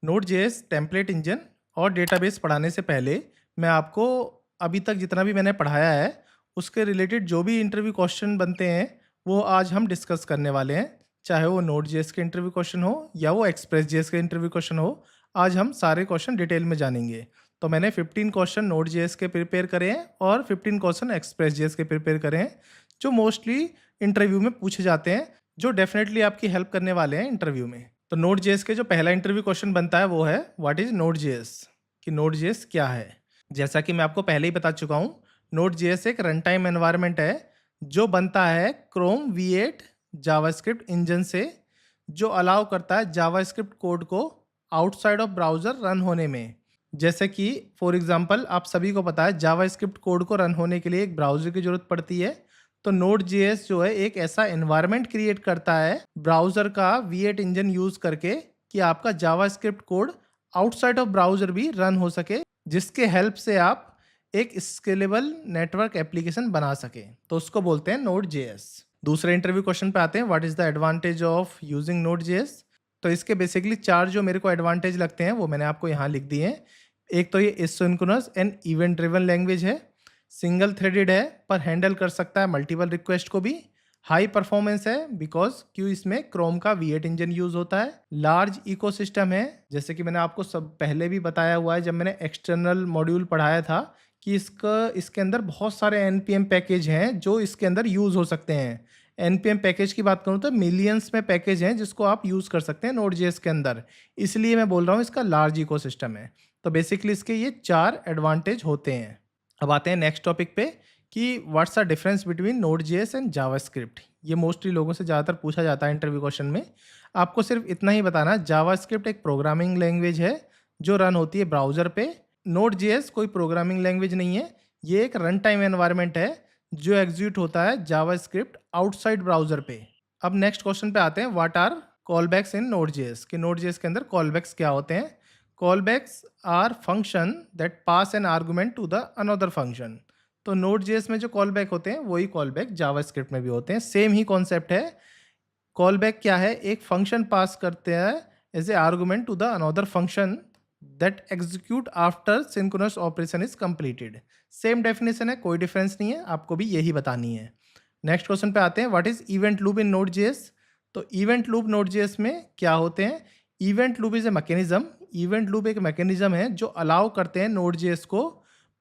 Node JS template engine और database पढ़ाने से पहले मैं आपको अभी तक जितना भी मैंने पढ़ाया है उसके रिलेटेड जो भी इंटरव्यू क्वेश्चन बनते हैं वो आज हम डिस्कस करने वाले हैं। चाहे वो नोड जेएस के इंटरव्यू क्वेश्चन हो या वो एक्सप्रेस जेएस के इंटरव्यू क्वेश्चन हो, आज हम सारे क्वेश्चन डिटेल में जानेंगे। तो मैंने 15 क्वेश्चन नोड जेएस के प्रिपेयर करे हैं और 15 क्वेश्चन एक्सप्रेस जेएस के प्रिपेयर करे हैं, जो मोस्टली इंटरव्यू में पूछे जाते हैं, जो डेफिनेटली आपकी हेल्प करने वाले हैं इंटरव्यू में। तो नोड जेएस के जो पहला इंटरव्यू क्वेश्चन बनता है वो है व्हाट इज नोड जेएस, कि नोड जेएस क्या है। जैसा कि मैं आपको पहले ही बता चुका हूँ, नोड जेएस एक रन टाइम एनवायरनमेंट है जो बनता है क्रोम V8 जावास्क्रिप्ट इंजन से, जो अलाउ करता है जावास्क्रिप्ट कोड को आउटसाइड ऑफ ब्राउज़र रन होने में। जैसे कि फॉर एग्जांपल आप सभी को पता है जावास्क्रिप्ट कोड को रन होने के लिए एक ब्राउज़र की ज़रूरत पड़ती है। तो नोड जेएस जो है एक ऐसा एनवायरनमेंट क्रिएट करता है ब्राउज़र का V8 इंजन यूज़ करके कि आपका JavaScript code outside of browser भी रन हो सके, जिसके हेल्प से आप एक स्केलेबल नेटवर्क एप्लीकेशन बना सके। तो उसको बोलते हैं नोड जेएस। दूसरे इंटरव्यू क्वेश्चन पे आते हैं, what is the advantage of using node JS. तो इसके बेसिकली 4 जो मेरे को एडवांटेज लगते हैं वो मैंने आपको यहाँ लिख दिए हैं। एक तो ये asynchronous and event driven language है, सिंगल थ्रेडेड है पर हैंडल कर सकता है मल्टीपल रिक्वेस्ट को भी, हाई परफॉर्मेंस है बिकॉज क्यों इसमें क्रोम का V8 इंजन यूज होता है, लार्ज इकोसिस्टम है, जैसे कि मैंने आपको सब पहले भी बताया हुआ है जब मैंने एक्सटर्नल मॉड्यूल पढ़ाया था कि इसके अंदर बहुत सारे npm पैकेज हैं जो इसके अंदर यूज़ हो सकते हैं। npm पैकेज की बात करूँ तो मिलियंस में पैकेज हैं जिसको आप यूज़ कर सकते हैं नोड जेएस के अंदर, इसलिए मैं बोल रहा हूँ इसका लार्ज इकोसिस्टम है। तो बेसिकली इसके ये 4 एडवांटेज होते हैं। अब आते हैं नेक्स्ट टॉपिक पे कि what's the difference between node JS and JavaScript. ये मोस्टली लोगों से ज़्यादातर पूछा जाता है इंटरव्यू क्वेश्चन में। आपको सिर्फ इतना ही बताना, जावास्क्रिप्ट एक प्रोग्रामिंग लैंग्वेज है जो रन होती है ब्राउज़र पे। नोड जेएस कोई प्रोग्रामिंग लैंग्वेज नहीं है, ये एक रन टाइम एनवायरनमेंट है जो एग्जीक्यूट होता है जावास्क्रिप्ट आउटसाइड ब्राउज़र पे। अब नेक्स्ट क्वेश्चन पे आते हैं, what are callbacks in node JS, कि नोड जेएस के अंदर कॉलबैक्स क्या होते हैं। Callbacks are function that pass an argument to the another function. तो नोड जेएस में जो कॉलबैक होते हैं वही कॉलबैक जावास्क्रिप्ट में भी होते हैं, सेम ही कॉन्सेप्ट है। कॉलबैक क्या है, एक फंक्शन पास करते हैं as a argument to the another function that execute after synchronous operation is completed. Same definition है, कोई डिफरेंस नहीं है, आपको भी यही बतानी है। नेक्स्ट क्वेश्चन पे आते हैं, what is event loop in node JS. तो इवेंट लूप नोड जेएस में क्या होते हैं। Event loop is a mechanism, event loop एक मैकेनिज्म है जो अलाउ करते हैं नोड जेएस को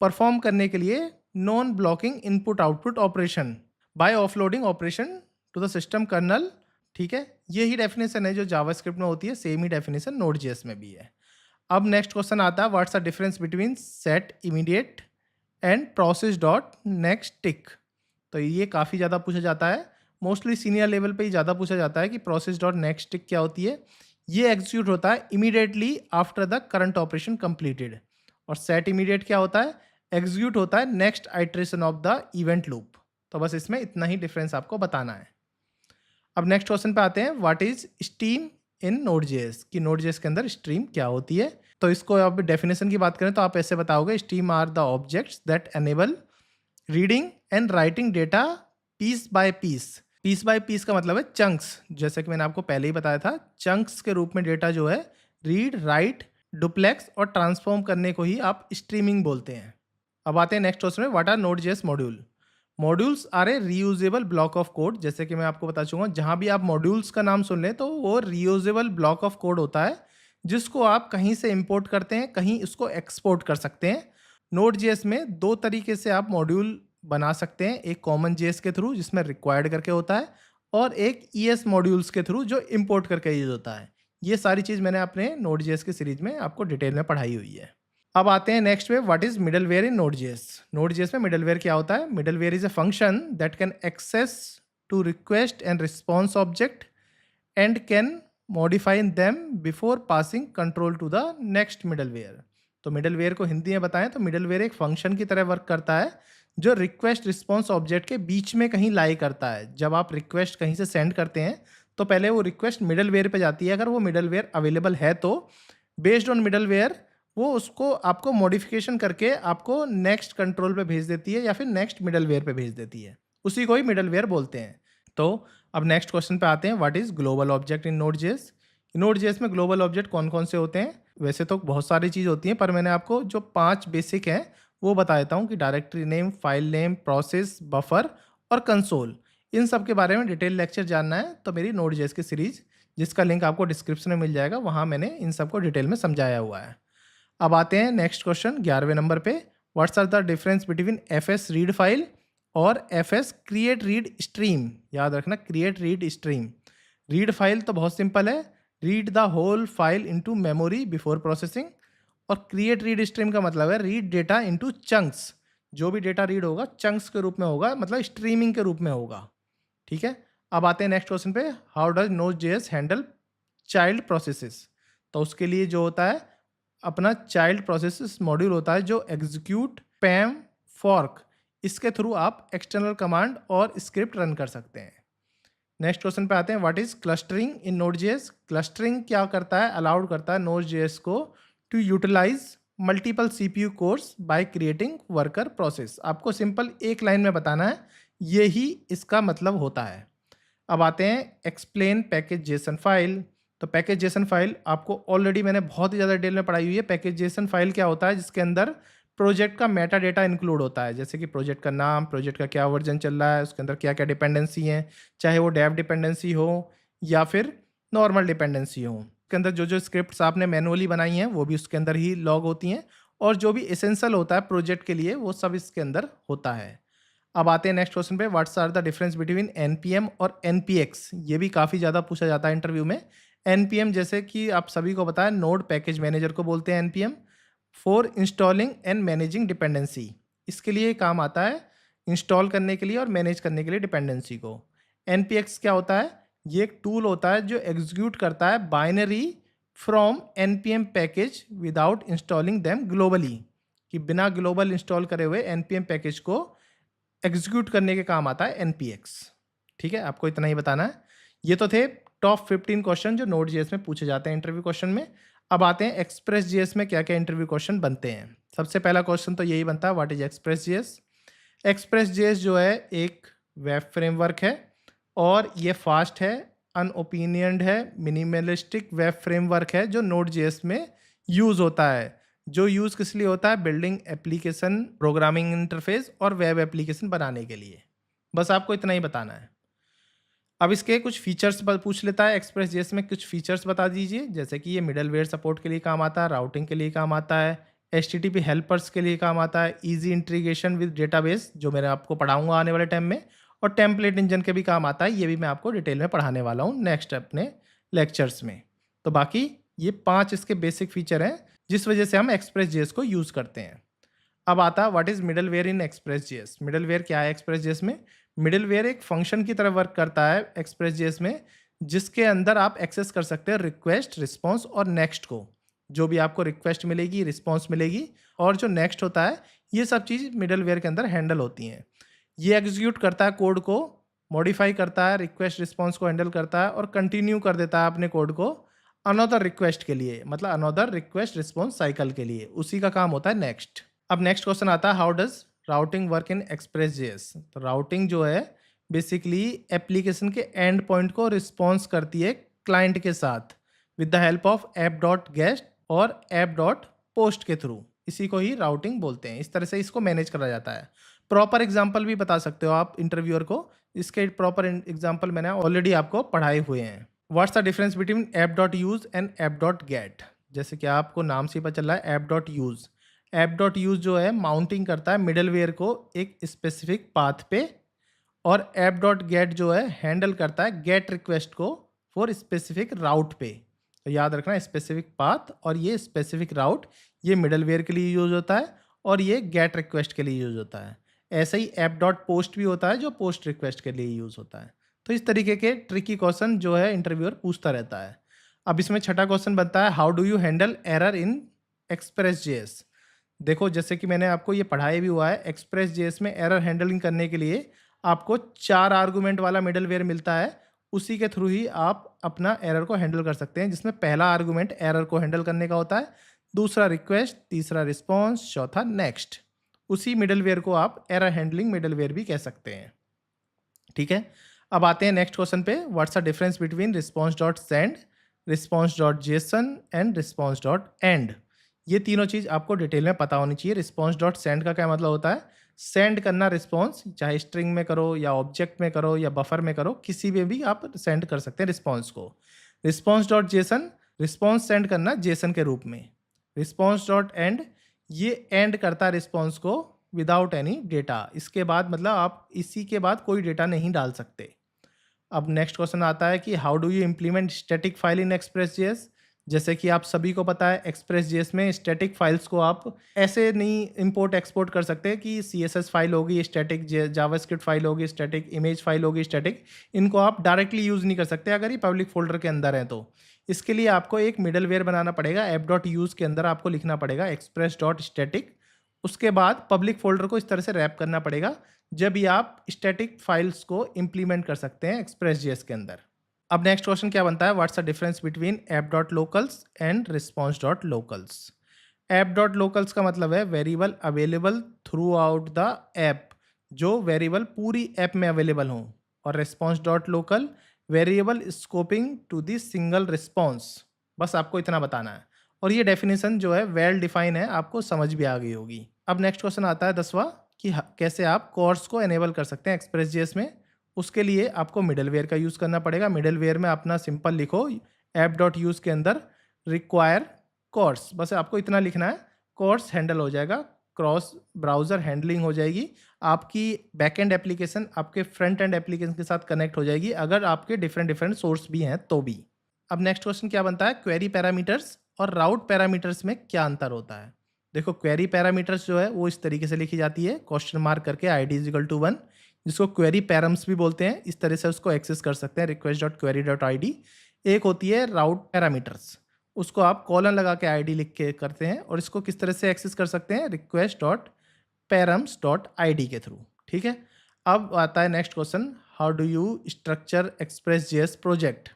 परफॉर्म करने के लिए non blocking input output operation by offloading operation to the system kernel. ठीक है, यही डेफिनेशन है जो जावास्क्रिप्ट में होती है, सेम ही डेफिनेशन नोड जेएस में भी है। अब नेक्स्ट क्वेश्चन आता है, what's the difference between set immediate and process dot next tick. तो ये काफ़ी ज़्यादा पूछा जाता है, मोस्टली सीनियर लेवल पे ही ज़्यादा पूछा जाता है कि प्रोसेस डॉट नेक्स्ट टिक क्या होती है। ये एग्जीक्यूट होता है immediately after the current operation completed. और सेट इमीडिएट क्या होता है, एग्जीक्यूट होता है next iteration of the event loop. तो बस इसमें इतना ही डिफरेंस आपको बताना है। अब नेक्स्ट क्वेश्चन पे आते हैं, what is stream in node JS, कि नोड जेएस के अंदर स्ट्रीम क्या होती है। तो इसको आप डेफिनेशन की बात करें तो आप ऐसे बताओगे, stream are the objects that enable reading and writing data piece by piece. Piece by piece का मतलब है चंक्स, जैसे कि मैंने आपको पहले ही बताया था, चंक्स के रूप में डेटा जो है रीड, राइट, डुप्लेक्स और ट्रांसफॉर्म करने को ही आप स्ट्रीमिंग बोलते हैं। अब आते हैं नेक्स्ट क्वेश्चन में, what are node JS module. Modules are a reusable block of code, जैसे कि मैं आपको बता चुका हूँ, जहाँ भी आप मॉड्यूल्स का नाम सुन लें तो वो रीयूजेबल ब्लॉक ऑफ कोड होता है जिसको आप कहीं से इंपोर्ट करते हैं, कहीं इसको एक्सपोर्ट कर सकते हैं। नोड जेएस में 2 तरीके से आप मॉड्यूल बना सकते हैं, एक कॉमन जेएस के थ्रू जिसमें रिक्वायर्ड करके होता है, और एक ईएस मॉड्यूल्स के थ्रू जो इंपोर्ट करके यूज होता है। ये सारी चीज़ मैंने अपने नोड जेएस की सीरीज में आपको डिटेल में पढ़ाई हुई है। अब आते हैं नेक्स्ट पे, what is middleware in node JS. Node JS में मिडलवेयर क्या होता है। Middleware is a function that can access to request and response object and can modify them before passing control to the next middleware. तो middleware को हिंदी में बताएं तो middleware एक फंक्शन की तरह वर्क करता है जो रिक्वेस्ट रिस्पॉन्स ऑब्जेक्ट के बीच में कहीं लाई करता है। जब आप रिक्वेस्ट कहीं से सेंड करते हैं तो पहले वो रिक्वेस्ट मिडलवेयर पे जाती है, अगर वो मिडलवेयर अवेलेबल है तो बेस्ड ऑन मिडलवेयर वो उसको आपको मॉडिफिकेशन करके आपको नेक्स्ट कंट्रोल पे भेज देती है या फिर नेक्स्ट मिडलवेयर पे भेज देती है, उसी को ही मिडलवेयर बोलते हैं। तो अब नेक्स्ट क्वेश्चन पे आते हैं, what is global object in node JS, node JS में ग्लोबल ऑब्जेक्ट कौन कौन से होते हैं? वैसे तो बहुत सारी चीज़ होती हैं, पर मैंने आपको जो 5 बेसिक हैं वो बता देता हूँ कि directory name, file name, process, buffer और कंसोल। इन सब के बारे में डिटेल लेक्चर जानना है तो मेरी नोड जेएस की सीरीज, जिसका लिंक आपको डिस्क्रिप्शन में मिल जाएगा, वहाँ मैंने इन सबको डिटेल में समझाया हुआ है। अब आते हैं नेक्स्ट क्वेश्चन 11वें नंबर पे। What's are the difference between F S read file और F S create read stream? याद रखना, create read stream. Read file तो बहुत सिंपल है, read the whole file into memory before processing. और क्रिएट रीड स्ट्रीम का मतलब है रीड डेटा इनटू चंक्स। जो भी डेटा रीड होगा चंक्स के रूप में होगा, मतलब स्ट्रीमिंग के रूप में होगा। ठीक है। अब आते हैं नेक्स्ट क्वेश्चन पे। How does node JS handle child processes? तो उसके लिए जो होता है अपना चाइल्ड प्रोसेसेस मॉड्यूल होता है, जो एग्जीक्यूट, पैम, फॉर्क, इसके थ्रू आप एक्सटर्नल कमांड और स्क्रिप्ट रन कर सकते हैं। नेक्स्ट क्वेश्चन पे आते हैं। What is clustering in node JS? Clustering क्या करता है? अलाउड करता है नोड जेएस को to utilise multiple CPU cores by creating worker process. आपको सिंपल एक लाइन में बताना है, यही इसका मतलब होता है। अब आते हैं एक्सप्लेन पैकेज जेसन फाइल। तो पैकेज जेसन फाइल आपको ऑलरेडी मैंने बहुत ही ज़्यादा डिटेल में पढ़ाई हुई है। पैकेज जेसन फाइल क्या होता है? जिसके अंदर प्रोजेक्ट का मेटा डेटा इंक्लूड होता है, जैसे कि प्रोजेक्ट का नाम, प्रोजेक्ट का क्या वर्जन चल रहा है, उसके अंदर क्या क्या डिपेंडेंसी हैं, चाहे वो डेव डिपेंडेंसी हो या फिर नॉर्मल डिपेंडेंसी हो। उसके अंदर जो जो स्क्रिप्ट्स आपने मैनुअली बनाई हैं वो भी उसके अंदर ही लॉग होती हैं, और जो भी एसेंशियल होता है प्रोजेक्ट के लिए वो सब इसके अंदर होता है। अब आते हैं नेक्स्ट क्वेश्चन पे। What's are the difference between NPM और एनपीएक्स? ये भी काफ़ी ज़्यादा पूछा जाता है इंटरव्यू में। एनपीएम जैसे कि आप सभी को पता है, नोड पैकेज मैनेजर को बोलते हैं NPM, for installing and managing dependency. इसके लिए काम आता है इंस्टॉल करने के लिए और मैनेज करने के लिए डिपेंडेंसी को। एनपीएक्स क्या होता है? ये एक टूल होता है जो एग्जीक्यूट करता है binary from NPM package without installing them globally, कि बिना ग्लोबल इंस्टॉल करे हुए एनपीएम पैकेज को एग्जीक्यूट करने के काम आता है एनपीएक्स। ठीक है, आपको इतना ही बताना है। ये तो थे टॉप 15 क्वेश्चन जो नोड जेएस में पूछे जाते हैं इंटरव्यू क्वेश्चन में। अब आते हैं एक्सप्रेस जेएस में क्या क्या इंटरव्यू क्वेश्चन बनते हैं। सबसे पहला क्वेश्चन तो यही बनता है, what is express JS? Express JS जो है एक वेब फ्रेमवर्क है, और ये फास्ट है, अनओपिनियंड है, मिनिमलिस्टिक वेब फ्रेमवर्क है जो नोड जेएस में यूज़ होता है। जो यूज़ किस लिए होता है? बिल्डिंग एप्लीकेशन, प्रोग्रामिंग इंटरफेस और वेब एप्लीकेशन बनाने के लिए। बस आपको इतना ही बताना है। अब इसके कुछ फीचर्स पूछ लेता है एक्सप्रेस जेएस में, कुछ फीचर्स बता दीजिए। जैसे कि ये मिडलवेयर सपोर्ट के लिए काम आता है, राउटिंग के लिए काम आता है, एचटीटीपी हेल्पर्स के लिए काम आता है, इजी इंटीग्रेशन विद डेटाबेस जो मैं आपको पढ़ाऊंगा आने वाले टाइम में, और टेम्पलेट इंजन के भी काम आता है। ये भी मैं आपको डिटेल में पढ़ाने वाला हूँ नेक्स्ट अपने लेक्चर्स में। तो बाकी ये 5 इसके बेसिक फीचर हैं जिस वजह से हम एक्सप्रेस जेएस को यूज़ करते हैं। अब आता है what is middleware Inn Express JS? Middleware क्या है एक्सप्रेस जेएस में? मिडलवेयर एक फंक्शन की तरह वर्क करता है एक्सप्रेस जेएस में, जिसके अंदर आप एक्सेस कर सकते हैं रिक्वेस्ट, रिस्पॉन्स और नेक्स्ट को। जो भी आपको रिक्वेस्ट मिलेगी, रिस्पॉन्स मिलेगी और जो नेक्स्ट होता है, ये सब चीज़ मिडलवेयर के अंदर हैंडल होती हैं। ये एग्जीक्यूट करता है कोड को, मॉडिफाई करता है, रिक्वेस्ट रिस्पॉन्स को हैंडल करता है और कंटिन्यू कर देता है अपने कोड को अनदर रिक्वेस्ट के लिए, मतलब अनदर रिक्वेस्ट रिस्पॉन्स साइकिल के लिए। उसी का काम होता है नेक्स्ट। अब नेक्स्ट क्वेश्चन आता है, how does routing work Inn Express JS? तो राउटिंग जो है बेसिकली एप्लीकेशन के एंड पॉइंट को रिस्पॉन्स करती है क्लाइंट के साथ with the help of app dot gate और ऐप डॉट पोस्ट के थ्रू। इसी को ही राउटिंग बोलते हैं। इस तरह से इसको मैनेज करा जाता है। प्रॉपर एग्जाम्पल भी बता सकते हो आप इंटरव्यूअर को, इसके प्रॉपर एग्जाम्पल मैंने ऑलरेडी आपको पढ़ाए हुए हैं। What's the difference between app dot use and app dot gate? जैसे कि आपको नाम से पता चल रहा है app dot use. App dot use जो है माउंटिंग करता है मिडलवेयर को एक स्पेसिफिक पाथ पे, और ऐप डॉट गेट जो है हैंडल करता है गेट रिक्वेस्ट को फॉर स्पेसिफिक राउट पे। तो याद रखना, स्पेसिफिक पाथ और ये स्पेसिफिक राउट, ये मिडलवेयर के लिए यूज होता है और ये गेट रिक्वेस्ट के लिए यूज होता है। ऐसे ही ऐप डॉट पोस्ट भी होता है जो पोस्ट रिक्वेस्ट के लिए यूज होता है। तो इस तरीके के ट्रिकी क्वेश्चन जो है इंटरव्यूअर पूछता रहता है। अब इसमें छठा क्वेश्चन बनता है, how do you handle error Inn Express JS? देखो, जैसे कि मैंने आपको ये पढ़ाया भी हुआ है, एक्सप्रेस जेएस में एरर हैंडलिंग करने के लिए आपको 4 आर्गूमेंट वाला मिडलवेयर मिलता है। उसी के थ्रू ही आप अपना एरर को हैंडल कर सकते हैं, जिसमें पहला आर्गूमेंट एरर को हैंडल करने का होता है, दूसरा रिक्वेस्ट, तीसरा रिस्पॉन्स, चौथा नेक्स्ट। उसी मिडलवेयर को आप एरर हैंडलिंग मिडलवेयर भी कह सकते हैं। ठीक है, अब आते हैं नेक्स्ट क्वेश्चन पे। What's the difference between response dot send, response.json and response.end। ये तीनों चीज़ आपको डिटेल में पता होनी चाहिए। response.send का क्या मतलब होता है? सेंड करना रिस्पॉन्स, चाहे स्ट्रिंग में करो या ऑब्जेक्ट में करो या बफर में करो, किसी में भी आप सेंड कर सकते हैं रिस्पॉन्स को। response.json, रिस्पॉन्स सेंड करना जेसन के रूप में। response.end, ये एंड करता है रिस्पॉन्स को विदाउट एनी डेटा। इसके बाद मतलब आप इसी के बाद कोई डेटा नहीं डाल सकते। अब नेक्स्ट क्वेश्चन आता है कि how do you implement static file in Express JS. जैसे कि आप सभी को पता है एक्सप्रेस.js में स्टैटिक फाइल्स को आप ऐसे नहीं इंपोर्ट एक्सपोर्ट कर सकते कि CSS फाइल होगी स्टैटिक, जावास्क्रिप्ट फाइल होगी स्टैटिक, इमेज फाइल होगी स्टैटिक, इनको आप डायरेक्टली यूज़ नहीं कर सकते अगर ये पब्लिक फोल्डर के अंदर है तो। इसके लिए आपको एक मिडलवेयर बनाना पड़ेगा। app.use के अंदर आपको लिखना पड़ेगा express.static। उसके बाद पब्लिक फोल्डर को इस तरह से रैप करना पड़ेगा जब भी आप स्टैटिक फाइल्स को इंप्लीमेंट कर सकते हैं एक्सप्रेस.js के अंदर। अब नेक्स्ट क्वेश्चन क्या बनता है? What's the difference between app.locals and response.locals। app.locals का मतलब है variable available throughout the app, जो वेरिएबल पूरी ऐप में अवेलेबल हों। और response.local variable scoping to the single response. बस आपको इतना बताना है और ये डेफिनेशन जो है वेल डिफाइन है, आपको समझ भी आ गई होगी। अब नेक्स्ट क्वेश्चन आता है 10वां कि कैसे आप कोर्स को एनेबल कर सकते हैं एक्सप्रेस.js में। उसके लिए आपको मिडलवेयर का यूज़ करना पड़ेगा। मिडलवेयर में अपना सिंपल लिखो app.use के अंदर रिक्वायर कोर्स, बस आपको इतना लिखना है, कोर्स हैंडल हो जाएगा, क्रॉस ब्राउज़र हैंडलिंग हो जाएगी, आपकी बैकएंड एप्लीकेशन आपके फ्रंट एंड एप्लीकेशन के साथ कनेक्ट हो जाएगी अगर आपके डिफरेंट सोर्स भी हैं तो भी। अब नेक्स्ट क्वेश्चन क्या बनता है? क्वेरी पैरामीटर्स और राउट पैरामीटर्स में क्या अंतर होता है? देखो क्वेरी पैरामीटर्स जो है वो इस तरीके से लिखी जाती है, क्वेश्चन मार्क करके id=1, जिसको क्वेरी पैरम्स भी बोलते हैं। इस तरह से उसको एक्सेस कर सकते हैं request.query.id। एक होती है राउट पैरामीटर्स, उसको आप कॉलन लगा के ID लिख के करते हैं और इसको किस तरह से एक्सेस कर सकते हैं? request.params.id के थ्रू। ठीक है। अब आता है next question, how do you structure Express JS project.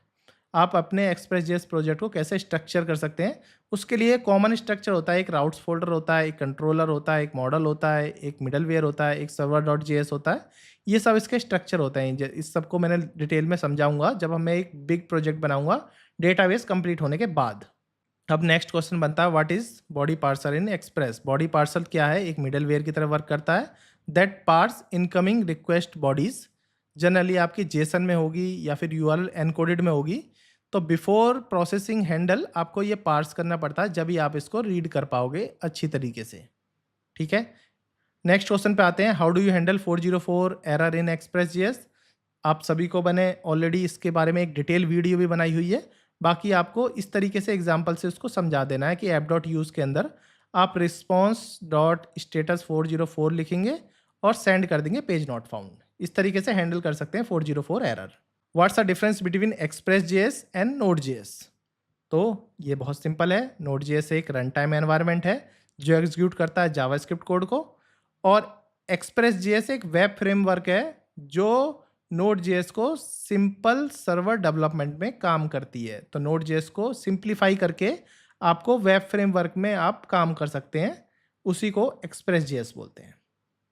आप अपने एक्सप्रेस.js प्रोजेक्ट को कैसे स्ट्रक्चर कर सकते हैं? उसके लिए कॉमन स्ट्रक्चर होता है, एक राउट्स फोल्डर होता है, एक कंट्रोलर होता है, एक मॉडल होता है, एक मिडलवेयर होता है, एक server.js होता है। ये सब इसके स्ट्रक्चर होते हैं। इस सबको मैंने डिटेल में समझाऊंगा जब मैं एक बिग प्रोजेक्ट बनाऊंगा डेटाबेस कंप्लीट होने के बाद। अब नेक्स्ट क्वेश्चन बनता है what is body parser in express. Body parcel क्या है? एक मिडलवेयर की तरह वर्क करता है that parse incoming request bodies. Generally आपकी जेसन में होगी या फिर URL एनकोडेड में होगी, तो बिफोर प्रोसेसिंग हैंडल आपको ये पार्स करना पड़ता है, जब ही आप इसको रीड कर पाओगे अच्छी तरीके से। ठीक है। नेक्स्ट क्वेश्चन पे आते हैं, how do you handle 404 error in Express JS. आप सभी को मैंने ऑलरेडी इसके बारे में एक डिटेल वीडियो भी बनाई हुई है, बाकी आपको इस तरीके से एग्जांपल से उसको समझा देना है कि app.use के अंदर आप response.status 404 लिखेंगे और सेंड कर देंगे पेज नॉट फाउंड। इस तरीके से हैंडल कर सकते हैं 404 error. What's the difference between Express JS and Node.js। तो ये बहुत सिंपल है। Node.js एक रन टाइम एनवायरनमेंट है जो एग्जीक्यूट करता है जावास्क्रिप्ट कोड को, और एक्सप्रेस.js एक वेब फ्रेमवर्क है जो Node.js को सिंपल सर्वर डेवलपमेंट में काम करती है। तो Node.js को सिंप्लीफाई करके आपको वेब फ्रेमवर्क में आप काम कर सकते हैं, उसी को एक्सप्रेस.js बोलते हैं।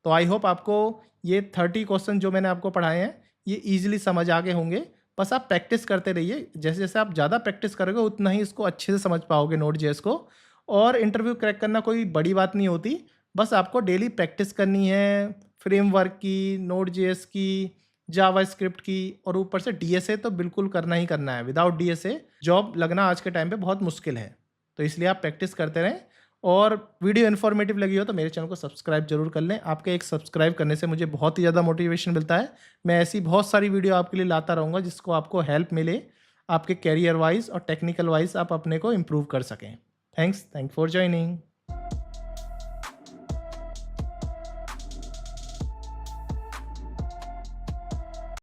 तो आई होप आपको ये 30 क्वेश्चन जो मैंने आपको पढ़ाए हैं ये ईजिली समझ आ गए होंगे। बस आप प्रैक्टिस करते रहिए, जैसे जैसे आप ज़्यादा प्रैक्टिस करोगे उतना ही इसको अच्छे से समझ पाओगे Node.js को। और इंटरव्यू क्रैक करना कोई बड़ी बात नहीं होती, बस आपको डेली प्रैक्टिस करनी है फ्रेमवर्क की, Node.js की, जावास्क्रिप्ट की, और ऊपर से DSA तो बिल्कुल करना ही करना है। विदाउट DSA जॉब लगना आज के टाइम पे बहुत मुश्किल है, तो इसलिए आप प्रैक्टिस करते रहें। और वीडियो इन्फॉर्मेटिव लगी हो तो मेरे चैनल को सब्सक्राइब जरूर कर लें। आपके एक सब्सक्राइब करने से मुझे बहुत ही ज़्यादा मोटिवेशन मिलता है। मैं ऐसी बहुत सारी वीडियो आपके लिए लाता रहूँगा जिसको आपको हेल्प मिले, आपके कैरियर वाइज और टेक्निकल वाइज आप अपने को इम्प्रूव कर सकें। Thank for joining.